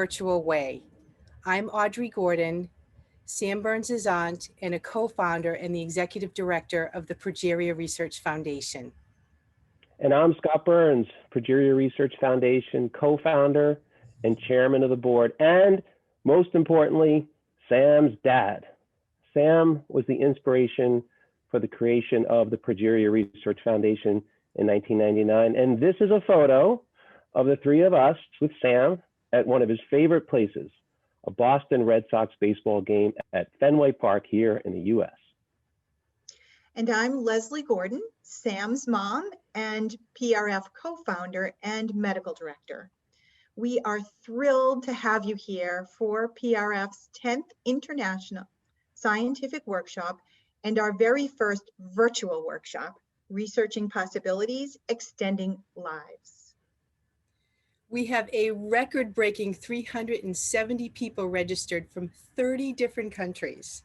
virtual way. I'm Audrey Gordon, Sam Burns' aunt, and a co-founder and the executive director of the Progeria Research Foundation. And I'm Scott Burns, Progeria Research Foundation co-founder and chairman of the board, and most importantly, Sam's dad. Sam was the inspiration for the creation of the Progeria Research Foundation in 1999. And this is a photo of the three of us with Sam at one of his favorite places, a Boston Red Sox baseball game at Fenway Park here in the US. And I'm Leslie Gordon, Sam's mom and PRF co-founder and medical director. We are thrilled to have you here for PRF's 10th International Scientific Workshop and our very first virtual workshop, Researching Possibilities, Extending Lives. We have a record-breaking 370 people registered from 30 different countries.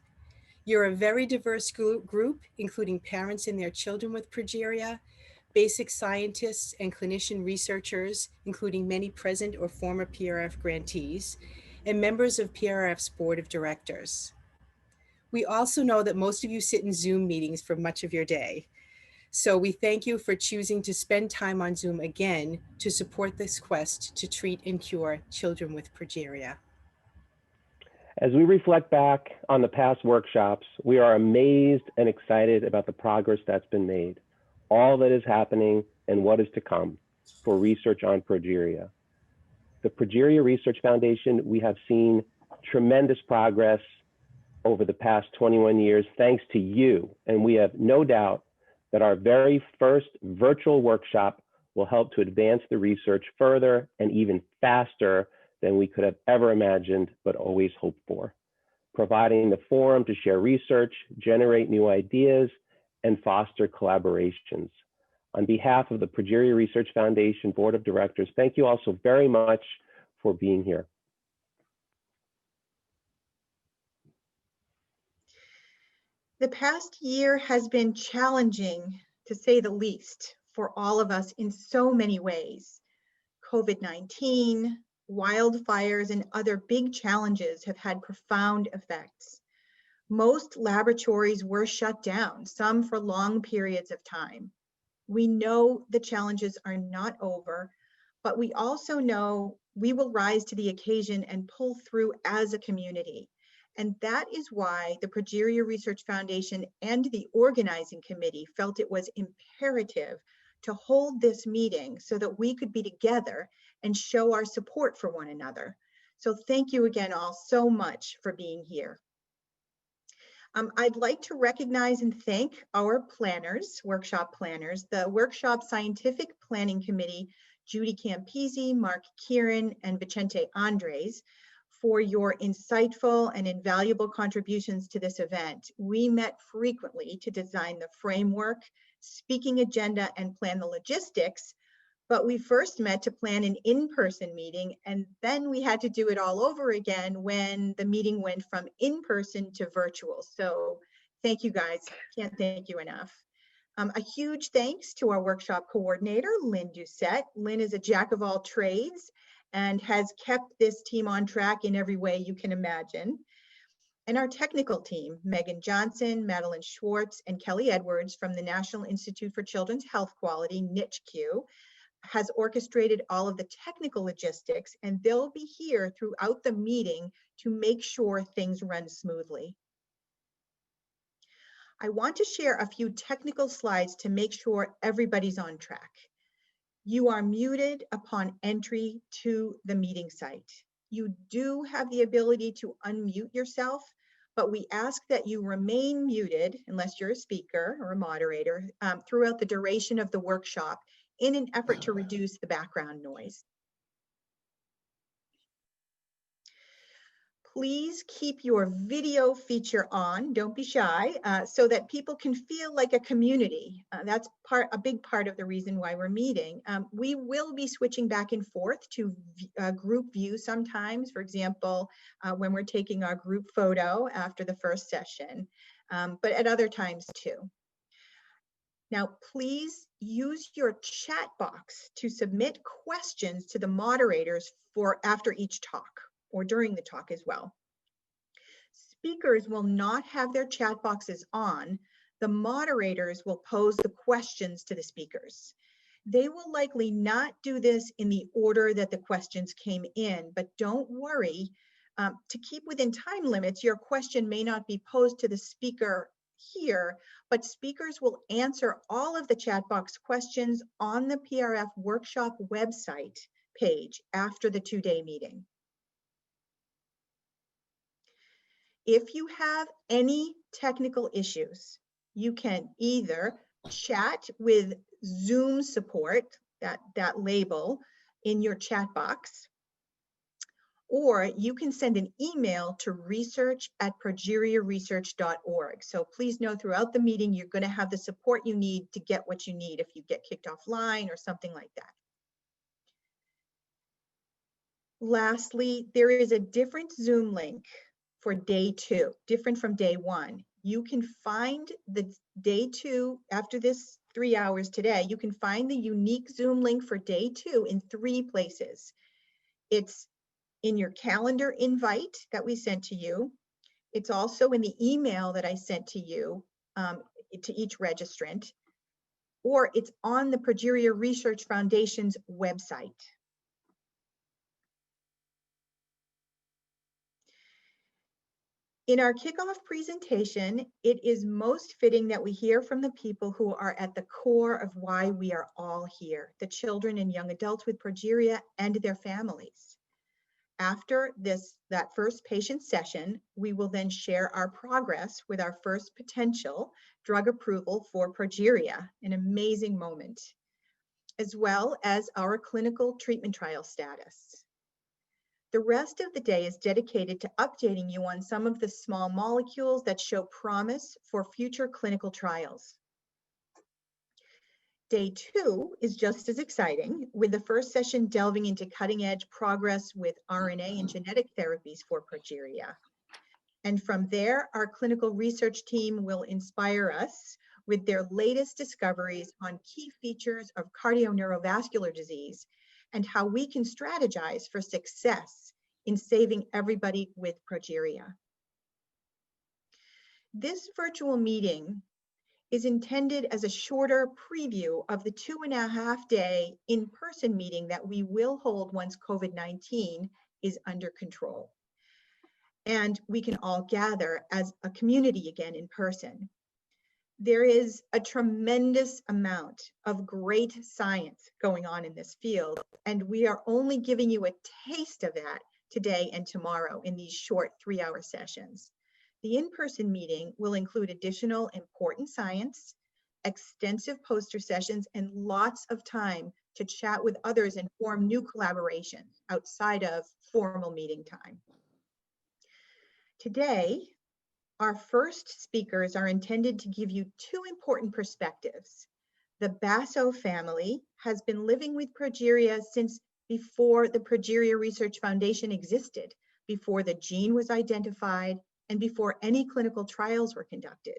You're a very diverse group, including parents and their children with progeria, basic scientists and clinician researchers, including many present or former PRF grantees, and members of PRF's board of directors. We also know that most of you sit in Zoom meetings for much of your day. So we thank you for choosing to spend time on Zoom again to support this quest to treat and cure children with progeria. As we reflect back on the past workshops, we are amazed and excited about the progress that's been made, all that is happening and what is to come for research on progeria. The Progeria Research Foundation, we have seen tremendous progress over the past 21 years, thanks to you. And we have no doubt that our very first virtual workshop will help to advance the research further and even faster than we could have ever imagined, but always hoped for, providing the forum to share research, generate new ideas, and foster collaborations. On behalf of the Progeria Research Foundation Board of Directors, thank you all so very much for being here. The past year has been challenging, to say the least, for all of us in so many ways. COVID-19, wildfires, and other big challenges have had profound effects. Most laboratories were shut down, some for long periods of time. We know the challenges are not over, but we also know we will rise to the occasion and pull through as a community. And that is why the Progeria Research Foundation and the organizing committee felt it was imperative to hold this meeting so that we could be together and show our support for one another. So thank you again all so much for being here. I'd like to recognize and thank our planners, workshop planners, the Workshop Scientific Planning Committee, Judy Campisi, Mark Kieran, and Vicente Andres, for your insightful and invaluable contributions to this event. We met frequently to design the framework, speaking agenda, and plan the logistics, but we first met to plan an in-person meeting, and then we had to do it all over again when the meeting went from in-person to virtual. So thank you guys, can't thank you enough. A huge thanks to our workshop coordinator, Lynn Doucette. Lynn is a jack of all trades and has kept this team on track in every way you can imagine. And our technical team, Megan Johnson, Madeline Schwartz, and Kelly Edwards from the National Institute for Children's Health Quality, NICHQ, has orchestrated all of the technical logistics, and they'll be here throughout the meeting to make sure things run smoothly. I want to share a few technical slides to make sure everybody's on track. You are muted upon entry to the meeting site. You do have the ability to unmute yourself, but we ask that you remain muted, unless you're a speaker or a moderator, throughout the duration of the workshop in an effort to reduce the background noise. Please keep your video feature on, don't be shy, so that people can feel like a community. That's a big part of the reason why we're meeting. We will be switching back and forth to group view sometimes, for example, when we're taking our group photo after the first session, but at other times too. Now, please use your chat box to submit questions to the moderators for after each talk. or during the talk as well. Speakers will not have their chat boxes on. The moderators will pose the questions to the speakers. They will likely not do this in the order that the questions came in, but don't worry. To keep within time limits, your question may not be posed to the speaker here, but speakers will answer all of the chat box questions on the PRF workshop website page after the two-day meeting. If you have any technical issues, you can either chat with Zoom support, that label in your chat box, or you can send an email to research@progeriaresearch.org. So please know throughout the meeting, you're going to have the support you need to get what you need if you get kicked offline or something like that. Lastly, there is a different Zoom link for day 2, different from day 1. You can find the day 2 after this 3 hours today. You can find the unique Zoom link for day 2 in 3 places. It's in your calendar invite that we sent to you. It's also in the email that I sent to you, to each registrant, or it's on the Progeria Research Foundation's website. In our kickoff presentation, it is most fitting that we hear from the people who are at the core of why we are all here, the children and young adults with progeria and their families. After that first patient session, we will then share our progress with our first potential drug approval for progeria, an amazing moment, as well as our clinical treatment trial status. The rest of the day is dedicated to updating you on some of the small molecules that show promise for future clinical trials. Day 2 is just as exciting, with the first session delving into cutting-edge progress with RNA and genetic therapies for progeria. And from there, our clinical research team will inspire us with their latest discoveries on key features of cardioneurovascular disease and how we can strategize for success in saving everybody with progeria. This virtual meeting is intended as a shorter preview of the 2.5-day in-person meeting that we will hold once COVID-19 is under control. And we can all gather as a community again in person. There is a tremendous amount of great science going on in this field, and we are only giving you a taste of that today and tomorrow in these short 3-hour sessions. The in-person meeting will include additional important science, extensive poster sessions, and lots of time to chat with others and form new collaborations outside of formal meeting time. Today, our first speakers are intended to give you 2 important perspectives. The Basso family has been living with progeria since before the Progeria Research Foundation existed, before the gene was identified, and before any clinical trials were conducted.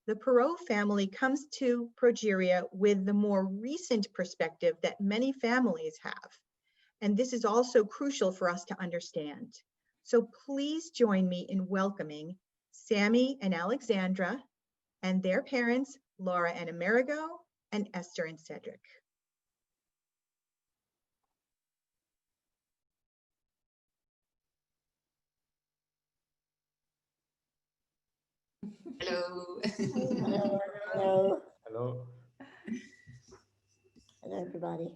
The Perot family comes to progeria with the more recent perspective that many families have, and this is also crucial for us to understand. So please join me in welcoming Sammy and Alexandra and their parents, Laura and Amerigo, and Esther and Cedric. Hello. Hello. Hello. Hello. Hello, everybody.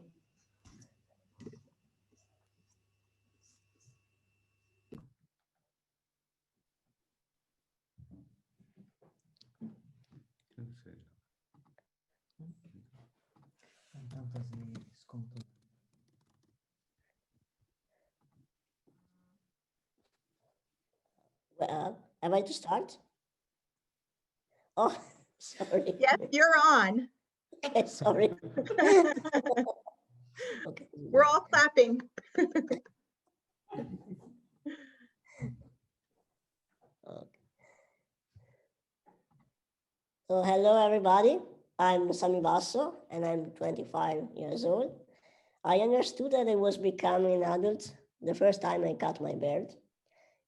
Well, am I to start? Oh, sorry. Yes, you're on. Okay, sorry. Okay. We're all clapping. Okay. So hello, everybody. I'm Sami Basso, and I'm 25 years old. I understood that I was becoming an adult the first time I cut my beard.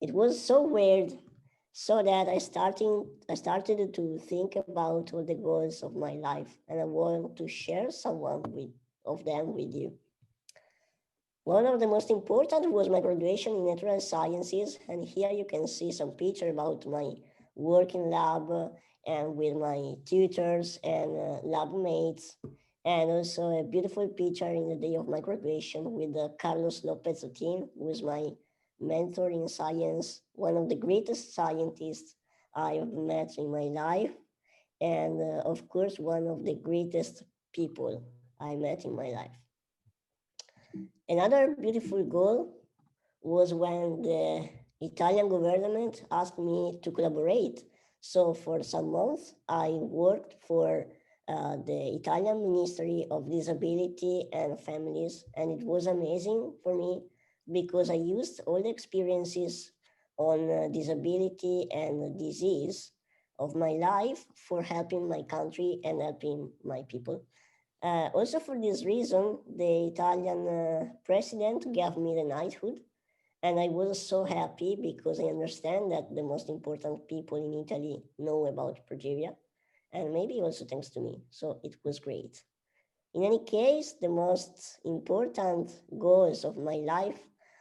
It was so weird, so that I started to think about all the goals of my life, and I want to share of them with you. One of the most important was my graduation in natural sciences, and here you can see some picture about my working lab and with my tutors and lab mates, and also a beautiful picture in the day of my graduation with Carlos Lopez Otin, who is my mentor in science, one of the greatest scientists I have met in my life, and of course, one of the greatest people I met in my life. Another beautiful goal was when the Italian government asked me to collaborate. So for some months, I worked for the Italian Ministry of Disability and Families, and it was amazing for me because I used all the experiences on disability and disease of my life for helping my country and helping my people. Also, for this reason, the Italian president gave me the knighthood, and I was so happy because I understand that the most important people in Italy know about Progeria, and maybe also thanks to me. So it was great. In any case, the most important goals of my life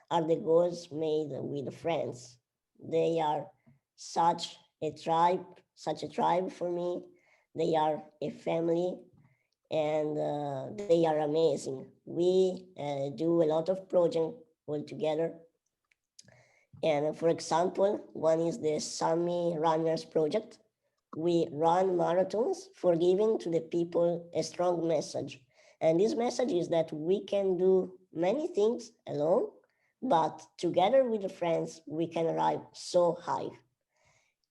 are the goals made with friends. They are such such a tribe for me. They are a family, and they are amazing. We do a lot of projects all together. And for example, one is the Sami Runners Project. We run marathons for giving to the people a strong message. And this message is that we can do many things alone, but together with the friends, we can arrive so high.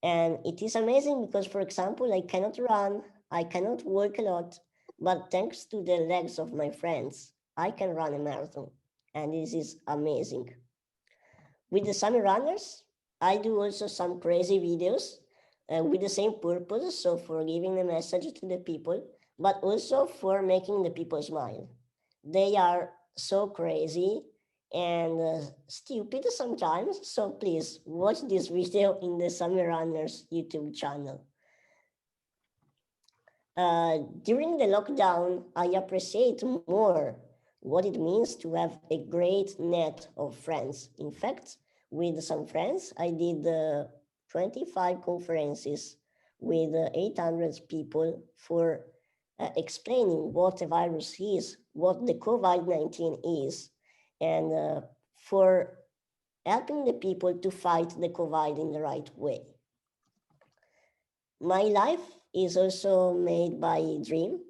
And it is amazing because, for example, I cannot run, I cannot walk a lot, but thanks to the legs of my friends, I can run a marathon. And this is amazing. With the Summer Runners, I do also some crazy videos with the same purpose, so for giving a message to the people, but also for making the people smile. They are so crazy and stupid sometimes, so please watch this video in the Summer Runners YouTube channel. During the lockdown, I appreciate more what it means to have a great net of friends. In fact, with some friends, I did 25 conferences with 800 people for explaining what the virus is, what the COVID-19 is, and for helping the people to fight the COVID in the right way. My life is also made by dream,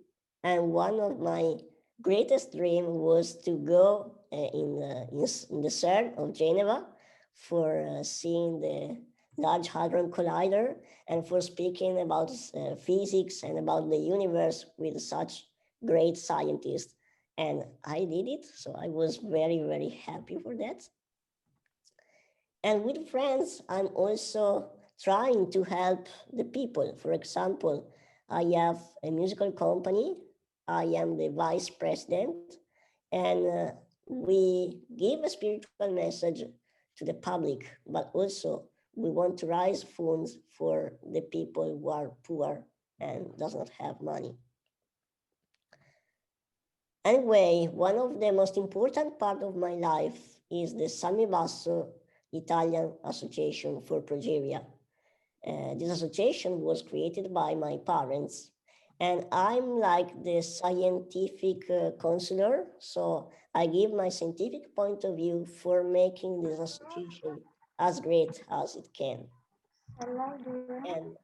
and one of my greatest dream was to go in the CERN of Geneva for seeing the Large Hadron Collider and for speaking about physics and about the universe with such great scientists. And I did it, so I was very, very happy for that. And with friends, I'm also trying to help the people. For example, I have a musical company. I am the vice president, and we give a spiritual message to the public, but also we want to raise funds for the people who are poor and does not have money. Anyway, one of the most important part of my life is the Sammy Basso Italian Association for Progeria. This association was created by my parents, and I'm like the scientific counselor, so I give my scientific point of view for making this association as great as it can. And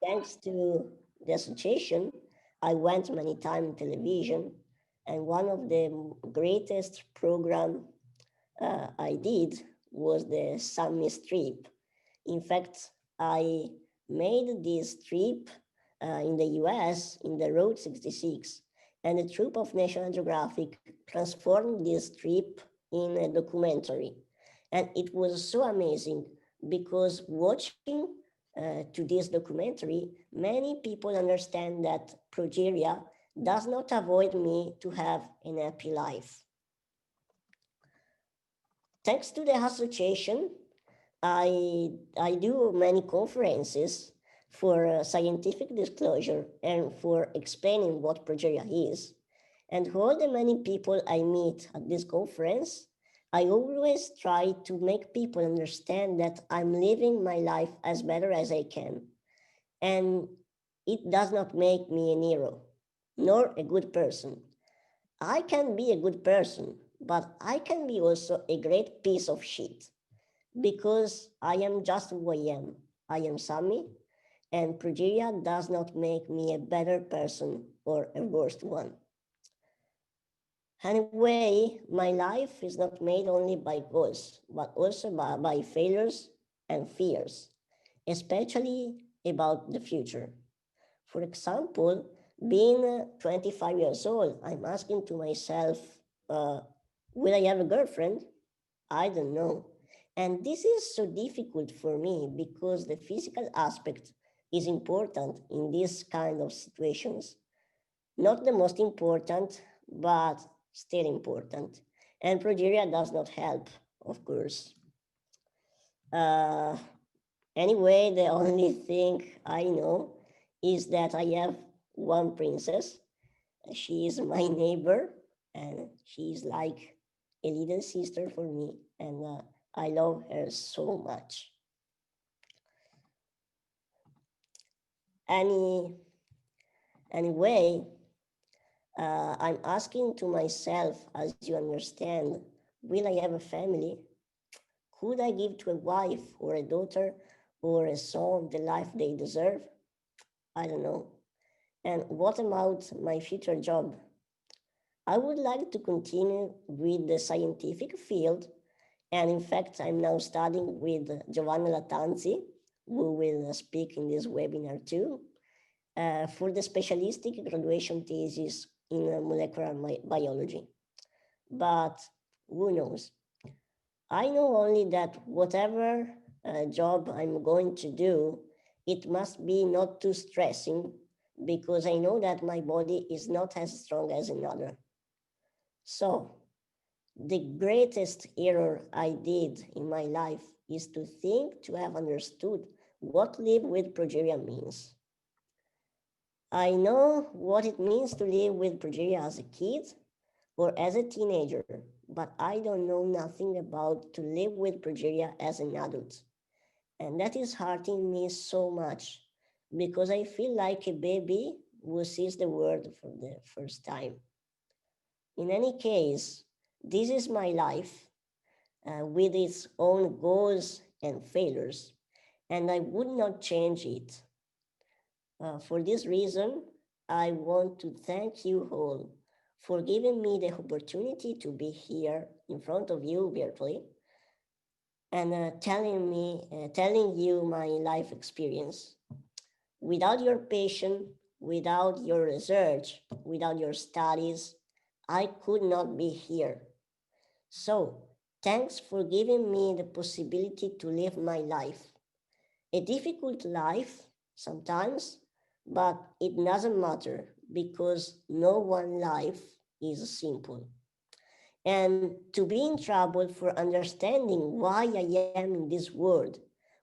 thanks to the association, I went many times on television, and one of the greatest program I did was the Sami Strip. In fact, I made this trip in the US in the Route 66, and the troop of National Geographic transformed this trip in a documentary. And it was so amazing because watching to this documentary, many people understand that progeria does not avoid me to have an happy life. Thanks to the association, I do many conferences for scientific disclosure and for explaining what progeria is. And all the many people I meet at this conference, I always try to make people understand that I'm living my life as better as I can. And it does not make me a hero, nor a good person. I can be a good person, but I can be also a great piece of shit because I am just who I am. I am Sami, and Progeria does not make me a better person or a worse one. Anyway, my life is not made only by goals, but also by failures and fears, especially about the future. For example, being 25 years old, I'm asking to myself, uh, will I have a girlfriend? I don't know. And this is so difficult for me because the physical aspect is important in these kind of situations. Not the most important, but still important. And progeria does not help, of course. Uh, anyway, the only thing I know is that I have one princess. She is my neighbor, and she's like a little sister for me, and I love her so much. Anyway, I'm asking to myself, as you understand, will I have a family? Could I give to a wife or a daughter or a son the life they deserve? I don't know. And what about my future job? I would like to continue with the scientific field. And in fact, I'm now studying with Giovanna Latanzi, who will speak in this webinar too, for the specialistic graduation thesis in molecular biology. But who knows? I know only that whatever job I'm going to do, it must be not too stressing because I know that my body is not as strong as another. So the greatest error I did in my life is to think to have understood what live with progeria means. I know what it means to live with progeria as a kid or as a teenager, but I don't know nothing about to live with progeria as an adult. And that is hurting me so much because I feel like a baby who sees the world for the first time. In any case, this is my life with its own goals and failures, and I would not change it. For this reason, I want to thank you all for giving me the opportunity to be here in front of you virtually and telling you my life experience. Without your patience, without your research, without your studies, I could not be here. So, thanks for giving me the possibility to live my life. A difficult life sometimes, but it doesn't matter because no one life is simple. And to be in trouble for understanding why I am in this world,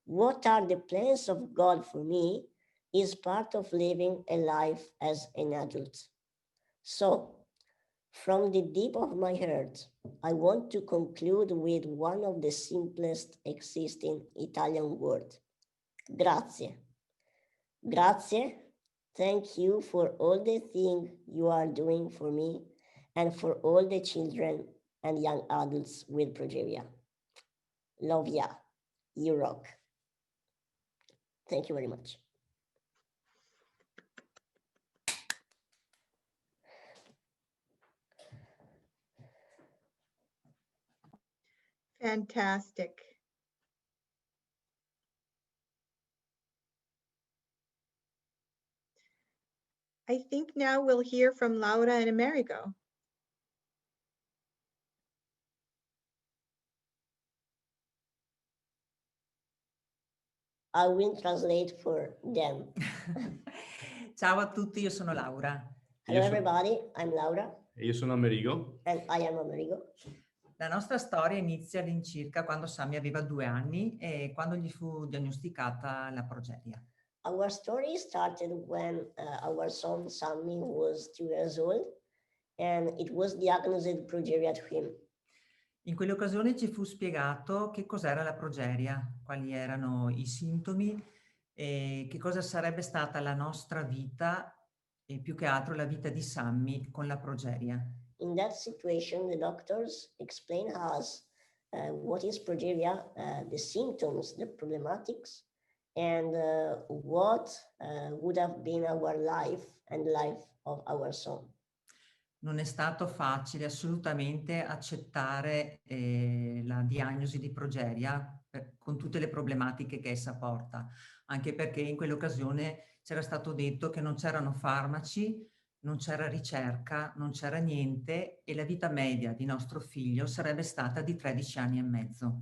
what are the plans of God for me, is part of living a life as an adult. So, from the deep of my heart, I want to conclude with one of the simplest existing Italian words. Grazie. Grazie. Thank you for all the things you are doing for me and for all the children and young adults with progeria. Love ya. You rock. Thank you very much. Fantastic. I think now we'll hear from Laura and Amerigo. I will translate for them. Ciao a tutti, io sono Laura. Hello everybody, I'm Laura. E io sono Amerigo. And I am Amerigo. La nostra storia inizia all'incirca quando Sammy aveva 2 anni e quando gli fu diagnosticata la progeria. Our story started when our son Sammy was 2 years old, and it was diagnosed progeria to him. In quell'occasione ci fu spiegato che cos'era la progeria, quali erano i sintomi e che cosa sarebbe stata la nostra vita e più che altro la vita di Sammy con la progeria. In that situation, the doctors explained us what is progeria, the symptoms, the problematics, and what would have been our life and life of our son. Non è stato facile assolutamente accettare la diagnosi di progeria con tutte le problematiche che essa porta, anche perché in quell'occasione c'era stato detto che non c'erano farmaci, non c'era ricerca, non c'era niente e la vita media di nostro figlio sarebbe stata di 13 anni e mezzo.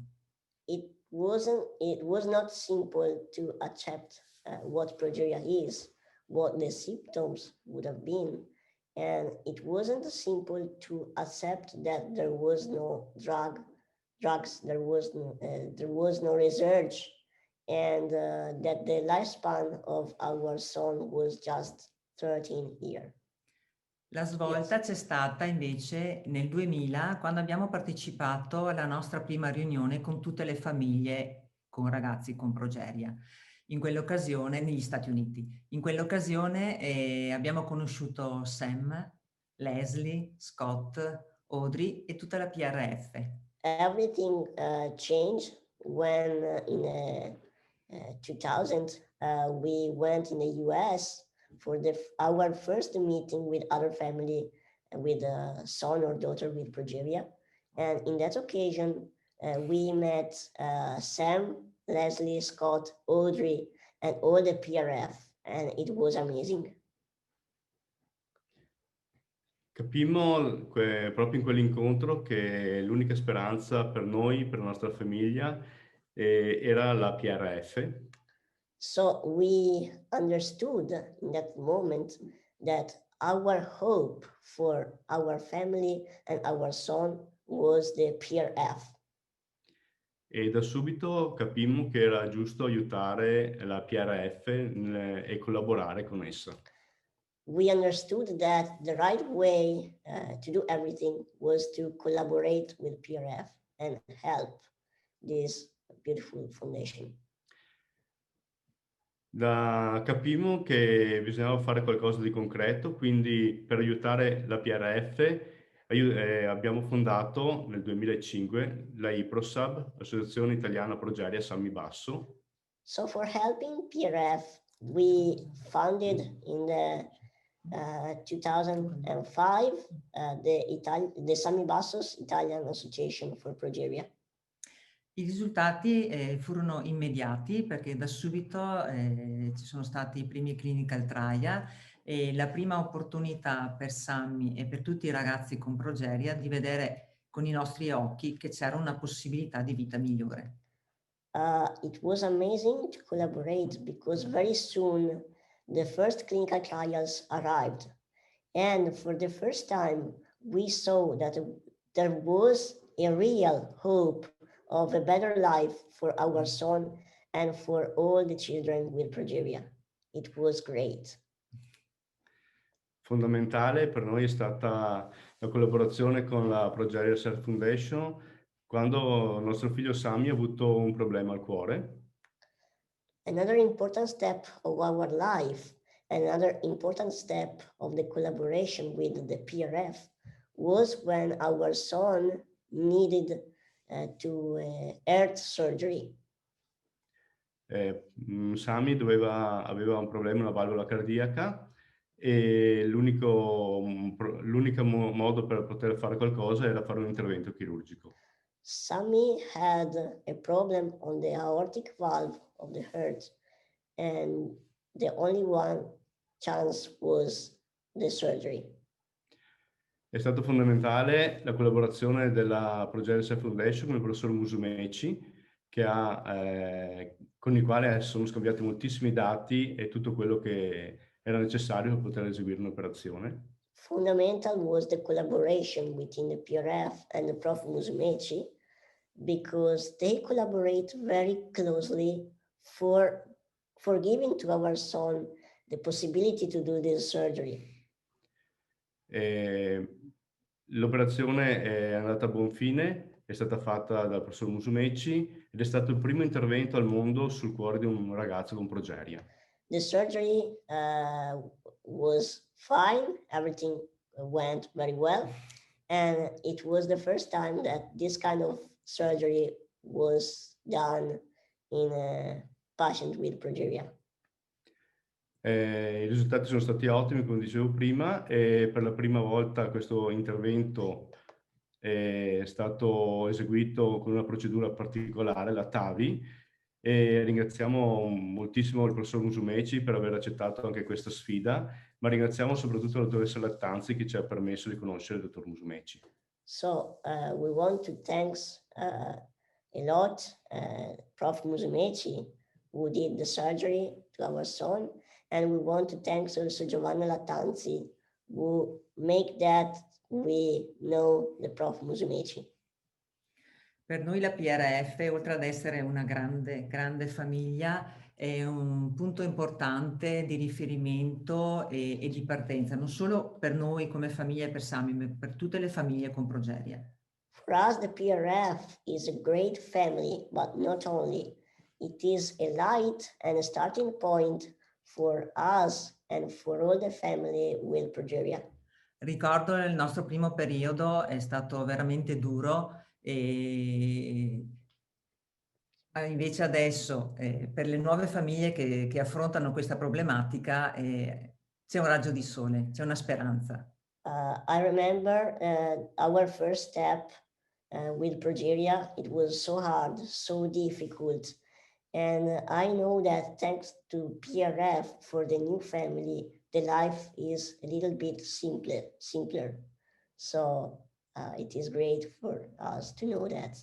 It was not simple to accept what progeria is, what the symptoms would have been. And it wasn't simple to accept that there was no drugs, there was no research, and that the lifespan of our son was just 13 years. La svolta c'è stata invece nel 2000 quando abbiamo partecipato alla nostra prima riunione con tutte le famiglie con ragazzi con progeria. In quell'occasione negli Stati Uniti. In quell'occasione abbiamo conosciuto Sam, Leslie, Scott, Audrey e tutta la PRF. Everything changed when in 2000 we went in the US for our first meeting with other family with a son or daughter with progeria. And in that occasion, we met Sam, Leslie, Scott, Audrey, and all the PRF, and it was amazing. Capimmo proprio in quell'incontro che l'unica speranza per noi, per la nostra famiglia, era la PRF. So we understood in that moment that our hope for our family and our son was the PRF. E da subito capimmo che era giusto aiutare la PRF e collaborare con essa. We understood that the right way to do everything was to collaborate with PRF and help this beautiful foundation. Capimmo che bisognava fare qualcosa di concreto, quindi per aiutare la PRF abbiamo fondato nel 2005 la IPROSAB, Associazione Italiana Progeria Sammy Basso. So for helping PRF, we founded in the 2005 the Sammy Basso's Italian Association for Progeria. I risultati furono immediati perché da subito ci sono stati i primi clinical trial e la prima opportunità per Sammy e per tutti i ragazzi con progeria di vedere con i nostri occhi che c'era una possibilità di vita migliore. It was amazing to collaborate because very soon the first clinical trials arrived, and for the first time we saw that there was a real hope of a better life for our son and for all the children with progeria. It was great. Fondamentale per noi è stata la collaborazione con la Progeria Self Foundation quando nostro figlio Sammy ha avuto un problema al cuore. Another important step of our life, another important step of the collaboration with the PRF was when our son needed heart surgery. Sammy aveva un problema, una valvola cardiaca, e l'unico modo per poter fare qualcosa era fare un intervento chirurgico. Sammy had a problem on the aortic valve of the heart, and the only one chance was the surgery. È stato fondamentale la collaborazione della Progeria Self Foundation con il professor Musumeci, con il quale sono scambiati moltissimi dati e tutto quello che era necessario per poter eseguire un'operazione. Fundamental was the collaboration between the PRF and the Prof. Musumeci, because they collaborate very closely for giving to our son the possibility to do this surgery. L'operazione è andata a buon fine, è stata fatta dal professor Musumeci ed è stato il primo intervento al mondo sul cuore di un ragazzo con progeria. The surgery was fine, everything went very well, and it was the first time that this kind of surgery was done in a patient with progeria. I risultati sono stati ottimi, come dicevo prima, e per la prima volta questo intervento è stato eseguito con una procedura particolare, la TAVI, e ringraziamo moltissimo il professor Musumeci per aver accettato anche questa sfida, ma ringraziamo soprattutto la dottoressa Lattanzi che ci ha permesso di conoscere il dottor Musumeci. So we want to thank a lot Prof. Musumeci, who did the surgery to our son, and we want to thank also Giovanna Lattanzi, who make that we know the Prof. Musumeci. Per noi la PRF, oltre ad essere una grande famiglia, è un punto importante di riferimento e di partenza, non solo per noi come famiglia e per Sami, ma per tutte le famiglie con progeria. For us, the PRF is a great family, but not only. It is a light and a starting point for us and for all the family with progeria. Ricordo il nostro primo periodo è stato veramente duro e invece adesso per le nuove famiglie che affrontano questa problematica c'è un raggio di sole, c'è una speranza. I remember our first step with progeria. It was so hard, so difficult. And I know that thanks to PRF for the new family, the life is a little bit simpler. So it is great for us to know that.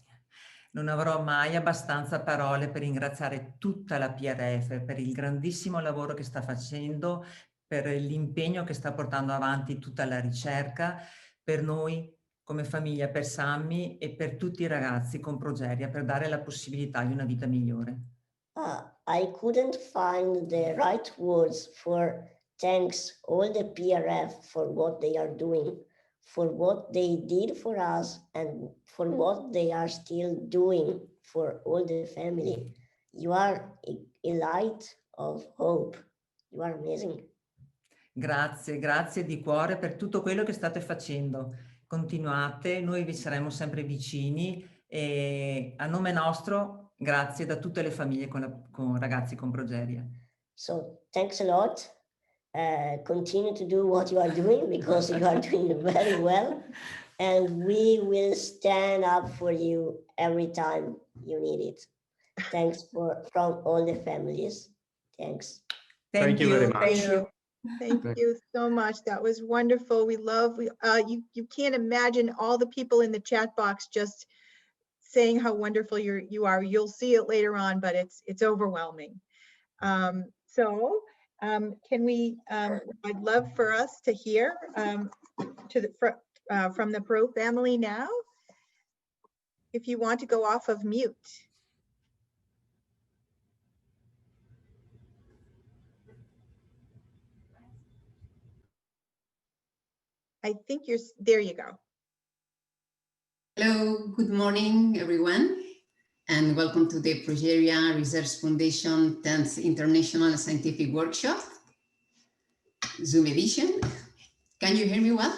Non avrò mai abbastanza parole per ringraziare tutta la PRF per il grandissimo lavoro che sta facendo, per l'impegno che sta portando avanti tutta la ricerca, per noi come famiglia, per Sammy e per tutti i ragazzi con progeria, per dare la possibilità di una vita migliore. I couldn't find the right words for thanks all the PRF for what they are doing, for what they did for us, and for what they are still doing for all the family. You are a light of hope. You are amazing. Grazie di cuore per tutto quello che state facendo. Continuate, noi vi saremo sempre vicini e a nome nostro grazie da tutte le famiglie con ragazzi con progeria. So thanks a lot. Continue to do what you are doing because you are doing very well, and we will stand up for you every time you need it. Thanks from all the families. Thanks. Thank you very much. Thank you. Thank you so much. That was wonderful. You can't imagine all the people in the chat box just saying how wonderful you are. You'll see it later on, but it's overwhelming. Can we? I'd love for us to hear from the Pro family now. If you want to go off of mute. I think there you go. Hello, good morning, everyone, and welcome to the Progeria Research Foundation 10th International Scientific Workshop, Zoom edition. Can you hear me well?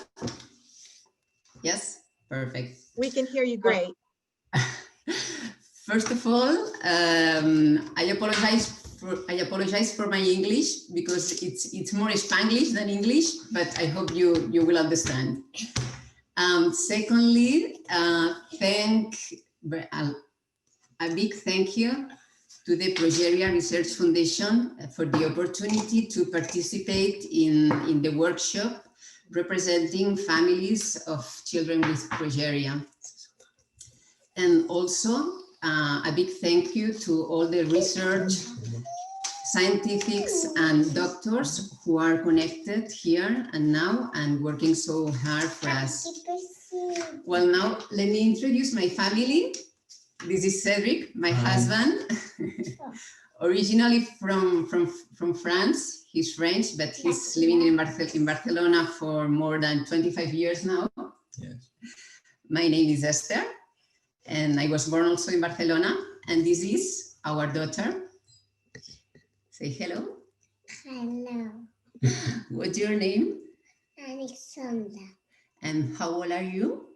Yes, perfect. We can hear you great. First of all, I apologize for my English because it's more Spanglish than English, but I hope you will understand. Secondly, a big thank you to the Progeria Research Foundation for the opportunity to participate in the workshop representing families of children with progeria. And also a big thank you to all the research scientists and doctors who are connected here and now and working so hard for us. Well, now let me introduce my family. This is Cedric, my husband, originally from France. He's French, but he's living in Barcelona for more than 25 years now. Yes. My name is Esther, and I was born also in Barcelona. And this is our daughter. Say hello. Hello. What's your name? Alexandra. And how old are you?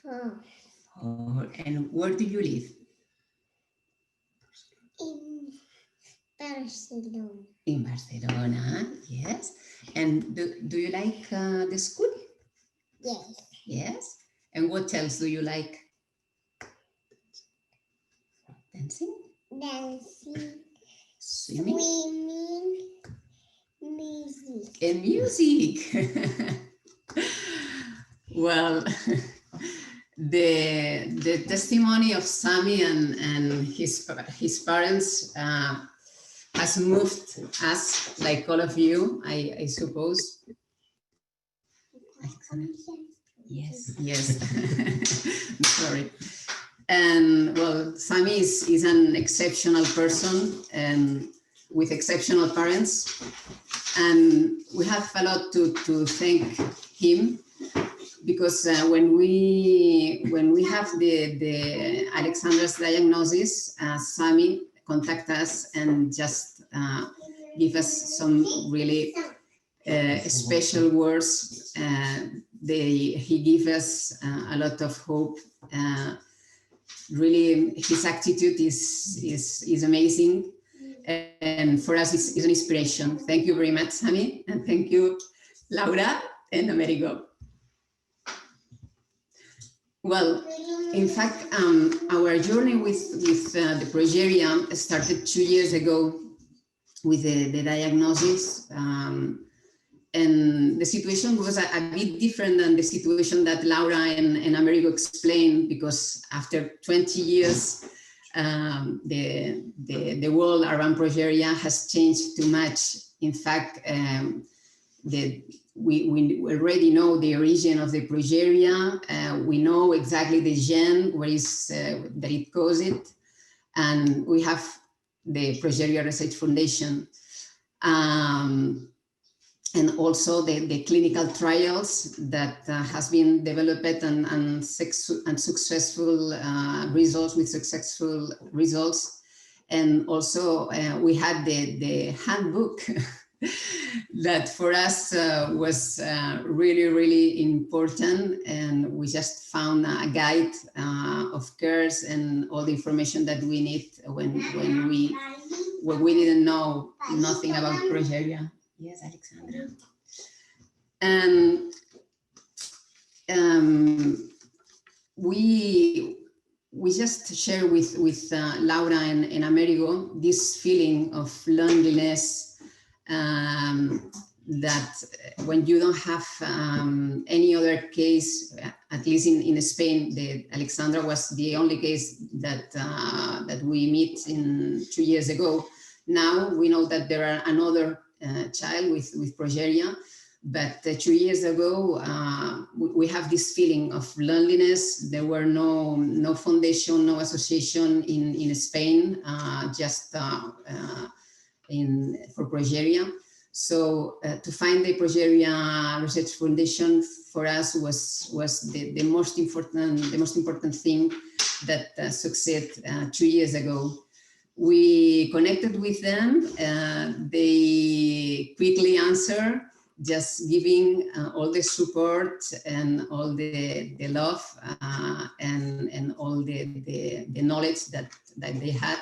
4. Oh, and where do you live? In Barcelona. In Barcelona, yes. And do you like the school? Yes. Yes. And what else do you like? Dancing? Dancing. Swimming? Swimming. Music. And music. Well, the testimony of Sami and his parents has moved us, like all of you, I suppose. Yes, yes. Sorry. And well, Sami is an exceptional person and with exceptional parents. And we have a lot to thank him, because when we have the Alexandra's diagnosis, Sami contact us and just give us some really special words. He gave us a lot of hope. Really, his attitude is amazing, and for us it's an inspiration. Thank you very much, Sami, and thank you, Laura and Amerigo. Well, in fact, our journey with the Progeria started 2 years ago with the diagnosis. And the situation was a bit different than the situation that Laura and Amerigo explained, because after 20 years, the world around Progeria has changed too much. In fact, we already know the origin of the Progeria. We know exactly the gene where that it caused it, and we have the Progeria Research Foundation. And also the clinical trials that has been developed and successful results with successful results. And also we had the handbook that for us was really, really important. And we just found a guide of cares and all the information that we need when we didn't know nothing about Progeria. Yes, Alexandra. And we just share with Laura and Amerigo this feeling of loneliness, that when you don't have any other case, at least in Spain, Alexandra was the only case that we meet in 2 years ago. Now we know that there are another child with Progeria, but 2 years ago we have this feeling of loneliness. There were no foundation, no association in Spain, just for Progeria. So to find the Progeria Research Foundation for us was the most important thing that succeeded 2 years ago. We connected with them. They quickly answered, just giving all the support and all the love and all the knowledge that they had,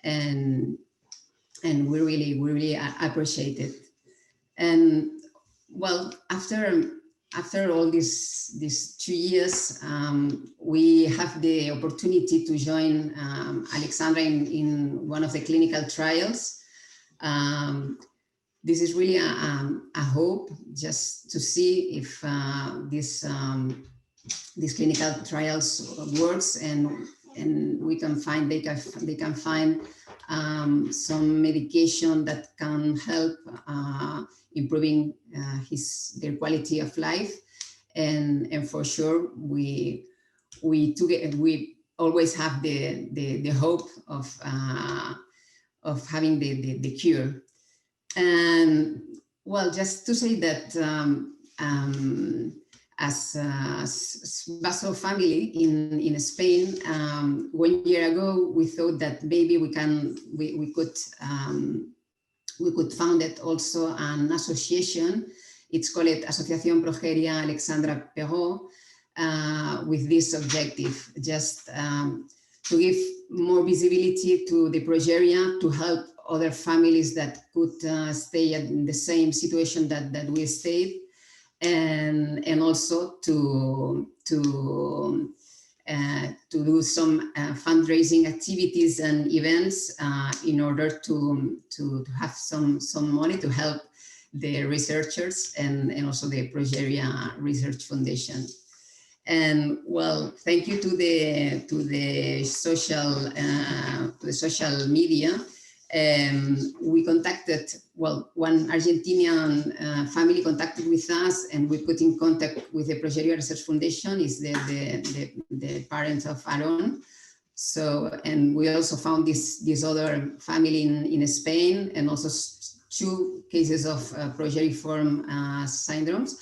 and we really appreciate it. And well, after all these 2 years, we have the opportunity to join Alexandra in one of the clinical trials. This is really a hope, just to see if these clinical trials works, and and they can find some medication that can help improving their quality of life, and for sure we always have the hope of having the cure. And well, just to say that as Basel family in Spain, 1 year ago, we thought that maybe we could found it also an association. It's called Asociación Progeria Alexandra Perrault, with this objective, just to give more visibility to the progeria, to help other families that could stay in the same situation that we stayed, and also to do some fundraising activities and events in order to have some money to help the researchers and also the Progeria Research Foundation. And well, thank you to the social media. We contacted, well, one Argentinian family contacted with us, and we put in contact with the Progeria Research Foundation, is the parents of Aaron. So, and we also found this other family in Spain, and also 2 cases of progeriform syndromes.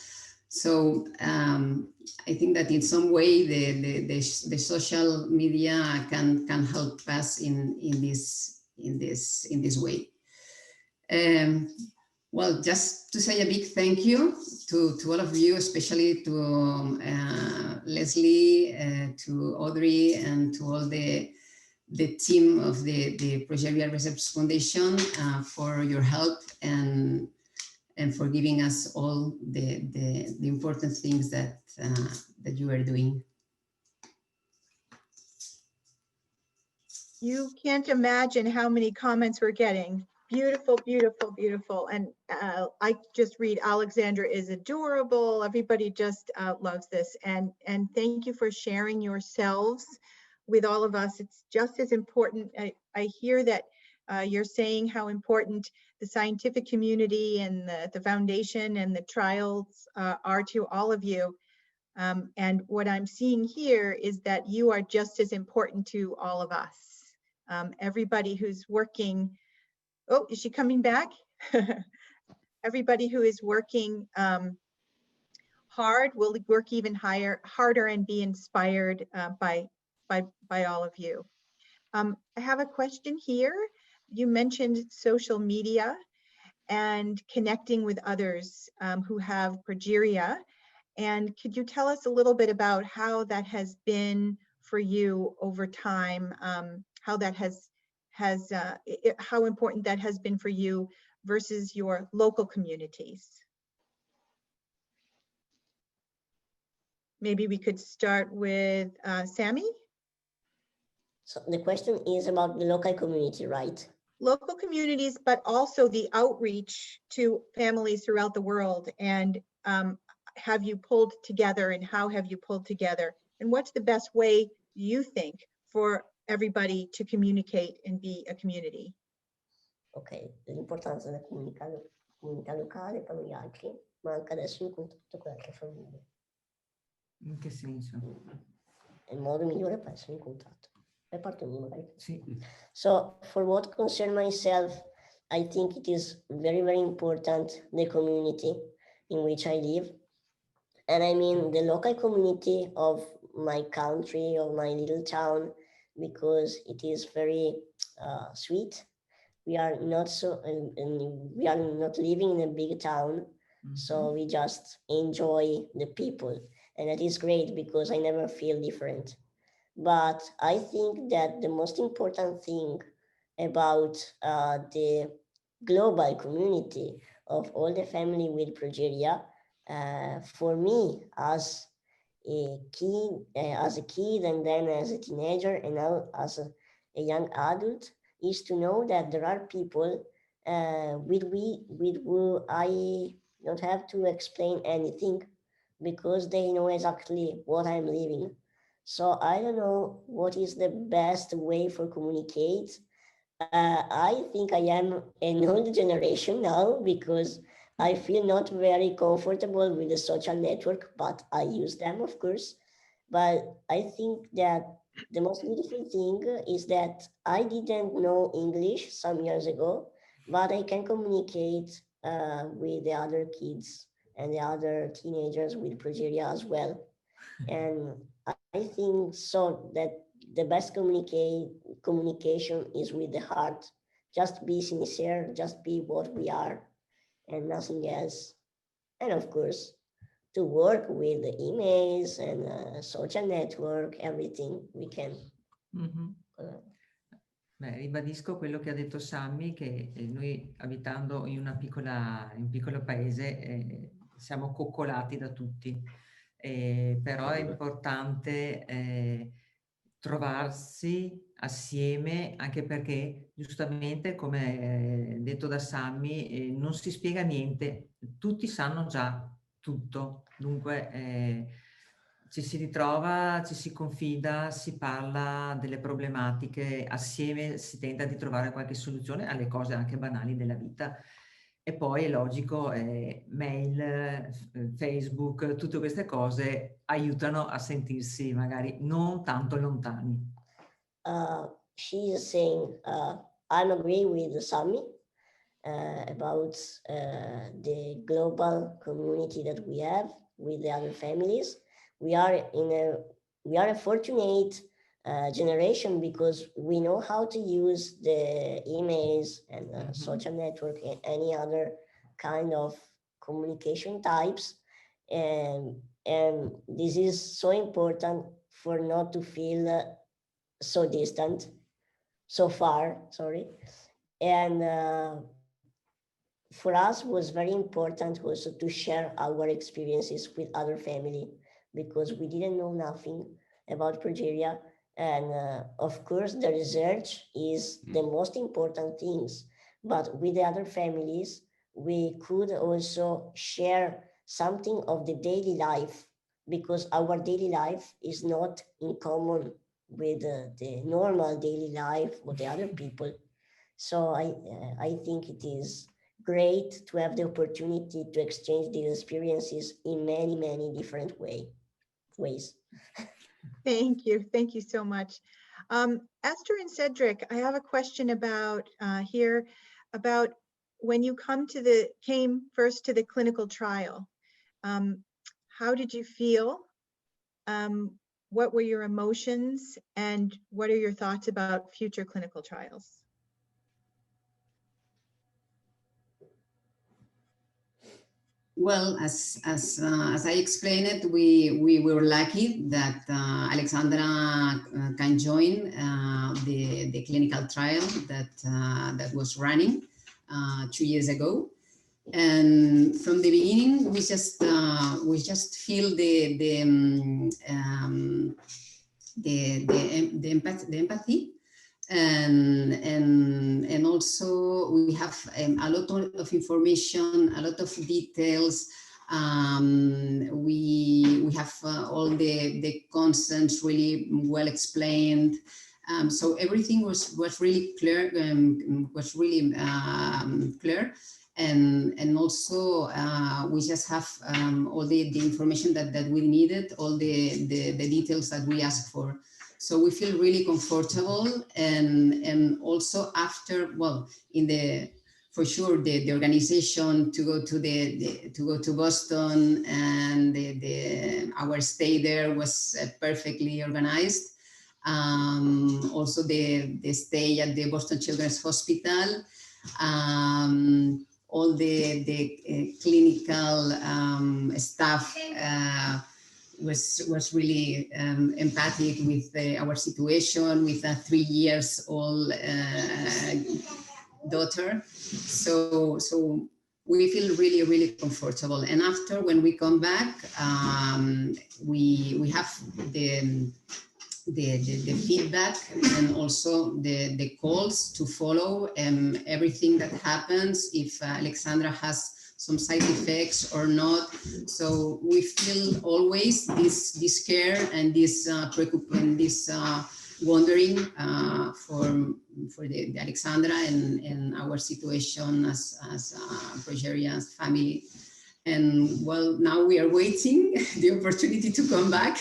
So I think that in some way the social media can help us in this way. Well, just to say a big thank you to all of you, especially to Leslie, to Audrey, and to all the team of the Progeria Research Foundation for your help and for giving us all the important things that you are doing. You can't imagine how many comments we're getting. Beautiful, beautiful, beautiful. And I just read, Alexandra is adorable. Everybody just loves this. And thank you for sharing yourselves with all of us. It's just as important. I hear that you're saying how important the scientific community and the foundation and the trials are to all of you. And what I'm seeing here is that you are just as important to all of us. Everybody who's working, oh, is she coming back? Everybody who is working hard will work even harder and be inspired by all of you. I have a question here. You mentioned social media and connecting with others who have progeria. And could you tell us a little bit about how that has been for you over time? How that how important that has been for you versus your local communities? Maybe we could start with Sammy. So the question is about the local community, right? Local communities, but also the outreach to families throughout the world. And have you pulled together, and how have you pulled together? And what's the best way you think for everybody to communicate and be a community? Ok, l'importanza della comunità locale per gli altri, ma anche adesso in contatto con altre famiglie. In che senso? È il modo migliore per essere in contatto. È parte mia, magari. Sì. So, for what concerns myself, I think it is very, very important, the community in which I live. And I mean the local community of my country, of my little town, because it is very sweet. We are not we are not living in a big town, so we just enjoy the people, and that is great because I never feel different. But I think that the most important thing about the global community of all the family with progeria, for me as a kid and then as a teenager and now as a young adult, is to know that there are people with who I don't have to explain anything because they know exactly what I'm living. So I don't know what is the best way for communicate. I think I am an old generation now because I feel not very comfortable with the social network, but I use them, of course. But I think that the most beautiful thing is that I didn't know English some years ago, but I can communicate with the other kids and the other teenagers with Progeria as well. And I think so that the best communication is with the heart. Just be sincere, just be what we are and nothing else. And of course, to work with the emails and social network, everything we can. Mhm. Beh, ribadisco quello che ha detto Sammy, che noi abitando in un piccolo paese siamo coccolati da tutti, però è importante trovarsi assieme, anche perché giustamente, come detto da Sammy, non si spiega niente, tutti sanno già tutto, dunque ci si ritrova, ci si confida, si parla delle problematiche, assieme si tenta di trovare qualche soluzione alle cose anche banali della vita. E poi è logico, mail, Facebook, tutte queste cose aiutano a sentirsi magari non tanto lontani. She is saying, I'm agree with Sami about the global community that we have with the other families. We are a fortunate generation because we know how to use the emails and social network and any other kind of communication types, and this is so important for not to feel so distant, so far, sorry. And for us was very important also to share our experiences with other family because we didn't know nothing about Progeria. And of course, the research is the most important things. But with the other families, we could also share something of the daily life because our daily life is not in common with the normal daily life of the other people. So I think it is great to have the opportunity to exchange these experiences in many, many different ways. Thank you. Thank you so much. Esther and Cedric, I have a question about here about when you came first to the clinical trial. How did you feel? What were your emotions? And what are your thoughts about future clinical trials? Well, as I explained it, we were lucky that Alexandra can join the clinical trial that was running 2 years ago, and from the beginning we just feel the empathy. And also we have a lot of information, a lot of details. We have all the concepts really well explained. So everything was really clear. Clear. And also we just have all the information that we needed, all the details that we asked for. So we feel really comfortable, and also after, well, for sure the organization to go to Boston, and our stay there was perfectly organized. Also the stay at the Boston Children's Hospital, all the clinical staff was really empathic with our situation, with a 3 years old daughter. So we feel really comfortable. And after, when we come back, we have the feedback, and also the calls to follow everything that happens. If Alexandra has some side effects or not. So we feel always this care and this wondering for the Alexandra and our situation as Progeria's family. And well, now we are waiting the opportunity to come back.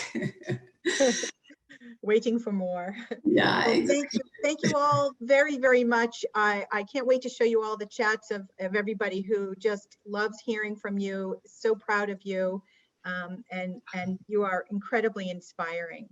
Waiting for more. Yeah, Well, exactly. thank you all very, very much. I can't wait to show you all the chats of everybody who just loves hearing from you, so proud of you, and you are incredibly inspiring.